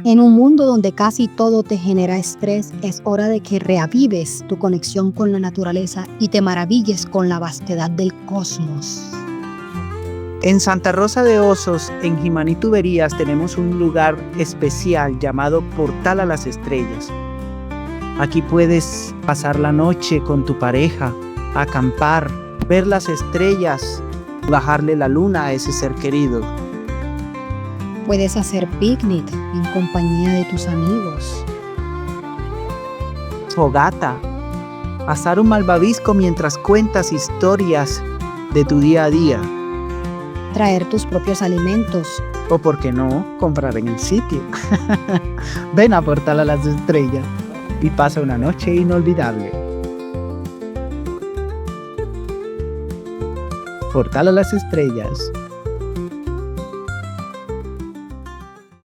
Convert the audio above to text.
En un mundo donde casi todo te genera estrés, es hora de que reavives tu conexión con la naturaleza y te maravilles con la vastedad del cosmos. En Santa Rosa de Osos, en Jimaní Tuberías, tenemos un lugar especial llamado Portal a las Estrellas. Aquí puedes pasar la noche con tu pareja, acampar, ver las estrellas, bajarle la luna a ese ser querido. Puedes hacer picnic en compañía de tus amigos. Fogata, asar un malvavisco mientras cuentas historias de tu día a día. Traer tus propios alimentos. O, por qué no, comprar en el sitio. Ven a Portal a las Estrellas y pasa una noche inolvidable. Portal a las Estrellas.